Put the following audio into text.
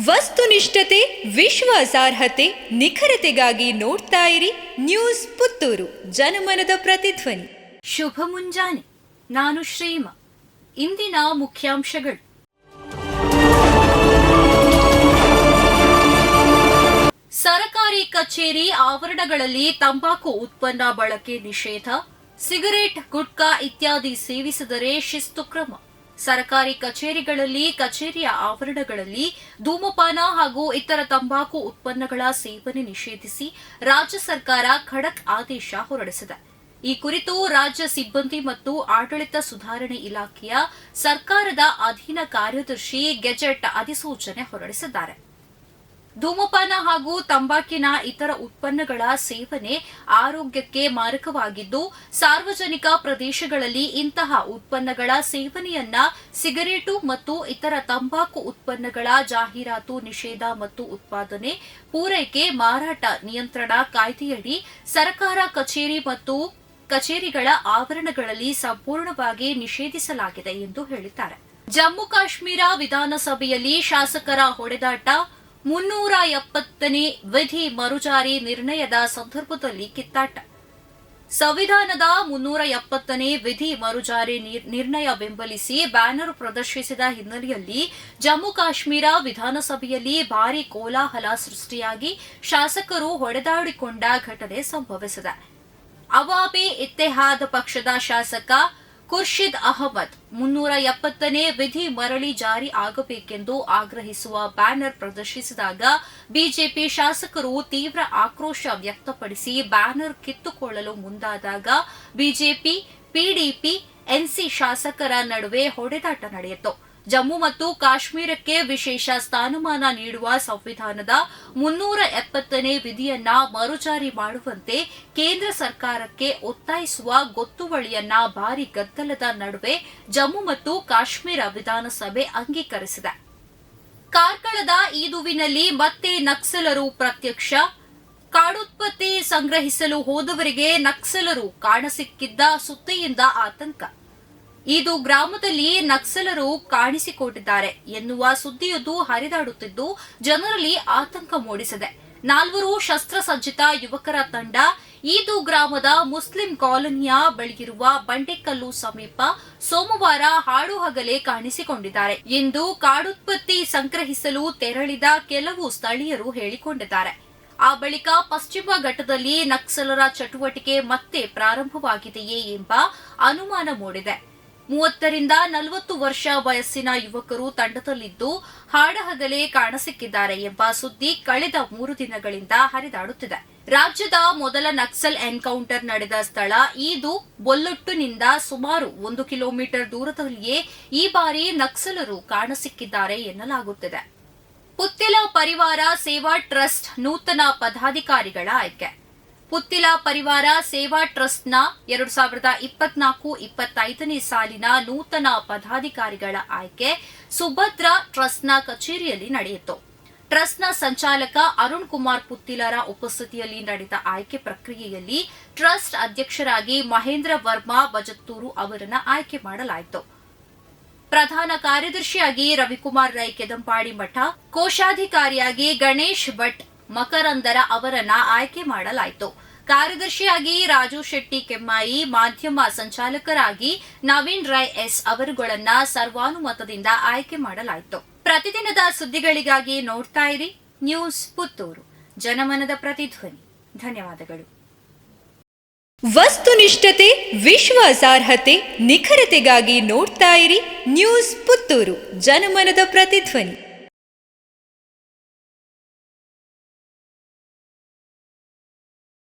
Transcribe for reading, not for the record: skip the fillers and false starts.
ವಸ್ತುನಿಷ್ಠತೆ, ವಿಶ್ವಾಸಾರ್ಹತೆ, ನಿಖರತೆಗಾಗಿ ನೋಡ್ತಾ ಇರಿ ನ್ಯೂಸ್ ಪುತ್ತೂರು, ಜನಮನದ ಪ್ರತಿಧ್ವನಿ. ಶುಭ ಮುಂಜಾನೆ. ನಾನು ಶ್ರೀಮ. ಇಂದಿನ ಮುಖ್ಯಾಂಶಗಳು. ಸರಕಾರಿ ಕಚೇರಿ ಆವರಣಗಳಲ್ಲಿ ತಂಬಾಕು ಉತ್ಪನ್ನ ಬಳಕೆ ನಿಷೇಧ. ಸಿಗರೇಟ್, ಗುಟ್ಕಾ ಇತ್ಯಾದಿ ಸೇವಿಸಿದರೆ ಶಿಸ್ತು ಕ್ರಮ. ಸರಕಾರಿ ಕಚೇರಿಗಳಲ್ಲಿ, ಕಚೇರಿಯ ಆವರಣಗಳಲ್ಲಿ ಧೂಮಪಾನ ಹಾಗೂ ಇತರ ತಂಬಾಕು ಉತ್ಪನ್ನಗಳ ಸೇವನೆ ನಿಷೇಧಿಸಿ ರಾಜ್ಯ ಸರ್ಕಾರ ಖಡಕ್ ಆದೇಶ ಹೊರಡಿಸಿದೆ. ಈ ಕುರಿತು ರಾಜ್ಯ ಸಿಬ್ಬಂದಿ ಮತ್ತು ಆಡಳಿತ ಸುಧಾರಣೆ ಇಲಾಖೆಯ ಸರ್ಕಾರದ ಅಧೀನ ಕಾರ್ಯದರ್ಶಿ ಗೆಜೆಟ್ ಅಧಿಸೂಚನೆ ಹೊರಡಿಸಿದ್ದಾರೆ. ಧೂಮಪಾನ ಹಾಗೂ ತಂಬಾಕಿನ ಇತರ ಉತ್ಪನ್ನಗಳ ಸೇವನೆ ಆರೋಗ್ಯಕ್ಕೆ ಮಾರಕವಾಗಿದ್ದು, ಸಾರ್ವಜನಿಕ ಪ್ರದೇಶಗಳಲ್ಲಿ ಇಂತಹ ಉತ್ಪನ್ನಗಳ ಸೇವನೆಯನ್ನ ಸಿಗರೇಟು ಮತ್ತು ಇತರ ತಂಬಾಕು ಉತ್ಪನ್ನಗಳ ಜಾಹೀರಾತು ನಿಷೇಧ ಮತ್ತು ಉತ್ಪಾದನೆ, ಪೂರೈಕೆ, ಮಾರಾಟ ನಿಯಂತ್ರಣ ಕಾಯ್ದೆಯಡಿ ಸರ್ಕಾರ ಕಚೇರಿ ಮತ್ತು ಕಚೇರಿಗಳ ಆವರಣಗಳಲ್ಲಿ ಸಂಪೂರ್ಣವಾಗಿ ನಿಷೇಧಿಸಲಾಗಿದೆ ಎಂದು ಹೇಳಿದ್ದಾರೆ. ಜಮ್ಮು ಕಾಶ್ಮೀರ ವಿಧಾನಸಭೆಯಲ್ಲಿ ಶಾಸಕರ ಹೊಡೆದಾಟ, 370ನೇ ವಿಧಿ ಮರುಜಾರಿ ನಿರ್ಣಯದ ಸಂದರ್ಭದಲ್ಲಿ ಕಿತ್ತಾಟ. ಸಂವಿಧಾನದ 370ನೇ ವಿಧಿ ಮರುಜಾರಿ ನಿರ್ಣಯ ಬೆಂಬಲಿಸಿ ಬ್ಯಾನರ್ ಪ್ರದರ್ಶಿಸಿದ ಹಿನ್ನೆಲೆಯಲ್ಲಿ ಜಮ್ಮು ಕಾಶ್ಮೀರ ವಿಧಾನಸಭೆಯಲ್ಲಿ ಭಾರೀ ಕೋಲಾಹಲ ಸೃಷ್ಟಿಯಾಗಿ ಶಾಸಕರು ಹೊಡೆದಾಡಿಕೊಂಡ ಘಟನೆ ಸಂಭವಿಸಿದೆ. ಅವಾಮಿ ಇತ್ತೆಹಾದ್ ಪಕ್ಷದ ಶಾಸಕ ಖುರ್ಷಿದ್ ಅಹಮದ್ 370ನೇ ವಿಧಿ ಮರಳಿ ಜಾರಿ ಆಗಬೇಕೆಂದು ಆಗ್ರಹಿಸುವ ಬ್ಯಾನರ್ ಪ್ರದರ್ಶಿಸಿದಾಗ ಬಿಜೆಪಿ ಶಾಸಕರು ತೀವ್ರ ಆಕ್ರೋಶ ವ್ಯಕ್ತಪಡಿಸಿ ಬ್ಯಾನರ್ ಕಿತ್ತುಕೊಳ್ಳಲು ಮುಂದಾದಾಗ ಬಿಜೆಪಿ, ಪಿಡಿಪಿ, ಎನ್ಸಿ ಶಾಸಕರ ನಡುವೆ ಹೊಡೆದಾಟ ನಡೆಯಿತು. ಜಮ್ಮು ಮತ್ತು ಕಾಶ್ಮೀರಕ್ಕೆ ವಿಶೇಷ ಸ್ಥಾನಮಾನ ನೀಡುವ ಸಂವಿಧಾನದ 370ನೇ ವಿಧಿಯನ್ನ ಮರುಜಾರಿ ಮಾಡುವಂತೆ ಕೇಂದ್ರ ಸರ್ಕಾರಕ್ಕೆ ಒತ್ತಾಯಿಸುವ ಗೊತ್ತುವಳಿಯನ್ನ ಭಾರೀ ಗದ್ದಲದ ನಡುವೆ ಜಮ್ಮು ಮತ್ತು ಕಾಶ್ಮೀರ ವಿಧಾನಸಭೆ ಅಂಗೀಕರಿಸಿದೆ. ಕಾರ್ಕಳದ ಈದುವಿನಲ್ಲಿ ಮತ್ತೆ ನಕ್ಸಲರು ಪ್ರತ್ಯಕ್ಷ. ಕಾಡುತ್ಪತ್ತಿ ಸಂಗ್ರಹಿಸಲು ಹೋದವರಿಗೆ ನಕ್ಸಲರು ಕಾಣಸಿಕ್ಕಿದ್ದ ಸುದ್ದಿಯಿಂದ ಆತಂಕ. ಇದು ಗ್ರಾಮದಲ್ಲಿ ನಕ್ಸಲರು ಕಾಣಿಸಿಕೊಂಡಿದ್ದಾರೆ ಎನ್ನುವ ಸುದ್ದಿಯೊಂದು ಹರಿದಾಡುತ್ತಿದ್ದು ಜನರಲ್ಲಿ ಆತಂಕ ಮೂಡಿಸಿದೆ. 4 ಶಸ್ತ್ರಸಜ್ಜಿತ ಯುವಕರ ತಂಡ ಈದು ಗ್ರಾಮದ ಮುಸ್ಲಿಂ ಕಾಲೋನಿಯ ಬಳಿಯಿರುವ ಬಂಡೆಕಲ್ಲು ಸಮೀಪ ಸೋಮವಾರ ಹಾಡುಹಗಲೇ ಕಾಣಿಸಿಕೊಂಡಿದ್ದಾರೆ ಎಂದು ಕಾಡುತ್ಪತ್ತಿ ಸಂಗ್ರಹಿಸಲು ತೆರಳಿದ ಕೆಲವು ಸ್ಥಳೀಯರು ಹೇಳಿಕೊಂಡಿದ್ದಾರೆ. ಆ ಬಳಿಕ ಪಶ್ಚಿಮ ಘಟ್ಟದಲ್ಲಿ ನಕ್ಸಲರ ಚಟುವಟಿಕೆ ಮತ್ತೆ ಪ್ರಾರಂಭವಾಗಿದೆಯೇ ಎಂಬ ಅನುಮಾನ ಮೂಡಿದೆ. 30ರಿಂದ 40 ವರ್ಷ ವಯಸ್ಸಿನ ಯುವಕರು ತಂಡದಲ್ಲಿದ್ದು ಹಾಡಹಗಲೇ ಕಾಣಸಿಕ್ಕಿದ್ದಾರೆ ಎಂಬ ಸುದ್ದಿ ಕಳೆದ 3 ದಿನಗಳಿಂದ ಹರಿದಾಡುತ್ತಿದೆ. ರಾಜ್ಯದ ಮೊದಲ ನಕ್ಸಲ್ ಎನ್ಕೌಂಟರ್ ನಡೆದ ಸ್ಥಳ ಈದು ಬೊಲ್ಲೊಟ್ಟುನಿಂದ ಸುಮಾರು 1 ಕಿಲೋಮೀಟರ್ ದೂರದಲ್ಲಿಯೇ ಈ ಬಾರಿ ನಕ್ಸಲರು ಕಾಣಸಿಕ್ಕಿದ್ದಾರೆ ಎನ್ನಲಾಗುತ್ತಿದೆ. ಪುತ್ತಿಲ ಪರಿವಾರ ಸೇವಾ ಟ್ರಸ್ಟ್ ನೂತನ ಪದಾಧಿಕಾರಿಗಳ ಆಯ್ಕೆ. ಪುತ್ತಿಲ ಪರಿವಾರ ಸೇವಾ ಟ್ರಸ್ಟ್ನ 2024-25ನೇ ಸಾಲಿನ ನೂತನ ಪದಾಧಿಕಾರಿಗಳ ಆಯ್ಕೆ ಸುಭದ್ರ ಟ್ರಸ್ಟ್ನ ಕಚೇರಿಯಲ್ಲಿ ನಡೆಯಿತು. ಟ್ರಸ್ಟ್ನ ಸಂಚಾಲಕ ಅರುಣ್ ಕುಮಾರ್ ಪುತ್ತಿಲರ ಉಪಸ್ಥಿತಿಯಲ್ಲಿ ನಡೆದ ಆಯ್ಕೆ ಪ್ರಕ್ರಿಯೆಯಲ್ಲಿ ಟ್ರಸ್ಟ್ ಅಧ್ಯಕ್ಷರಾಗಿ ಮಹೇಂದ್ರ ವರ್ಮಾ ಬಜತ್ತೂರು ಅವರನ್ನು ಆಯ್ಕೆ ಮಾಡಲಾಯಿತು. ಪ್ರಧಾನ ಕಾರ್ಯದರ್ಶಿಯಾಗಿ ರವಿಕುಮಾರ್ ರೈ ಕೆದಂಪಾಡಿ ಮಠ, ಕೋಶಾಧಿಕಾರಿಯಾಗಿ ಗಣೇಶ್ ಭಟ್ ಮಕರಂದರ ಅವರನ್ನ ಆಯ್ಕೆ ಮಾಡಲಾಯಿತು. ಕಾರ್ಯದರ್ಶಿಯಾಗಿ ರಾಜು ಶೆಟ್ಟಿ ಕೆಮ್ಮಾಯಿ, ಮಾಧ್ಯಮ ಸಂಚಾಲಕರಾಗಿ ನವೀನ್ ರೈ ಎಸ್ ಅವರುಗಳನ್ನ ಸರ್ವಾನುಮತದಿಂದ ಆಯ್ಕೆ ಮಾಡಲಾಯಿತು. ಪ್ರತಿದಿನದ ಸುದ್ದಿಗಳಿಗಾಗಿ ನೋಡ್ತಾ ಇರಿ ನ್ಯೂಸ್ ಪುತ್ತೂರು, ಜನಮನದ ಪ್ರತಿಧ್ವನಿ. ಧನ್ಯವಾದಗಳು. ವಸ್ತುನಿಷ್ಠತೆ, ವಿಶ್ವಾಸಾರ್ಹತೆ, ನಿಖರತೆಗಾಗಿ ನೋಡ್ತಾ ಇರಿ ನ್ಯೂಸ್ ಪುತ್ತೂರು, ಜನಮನದ ಪ್ರತಿಧ್ವನಿ.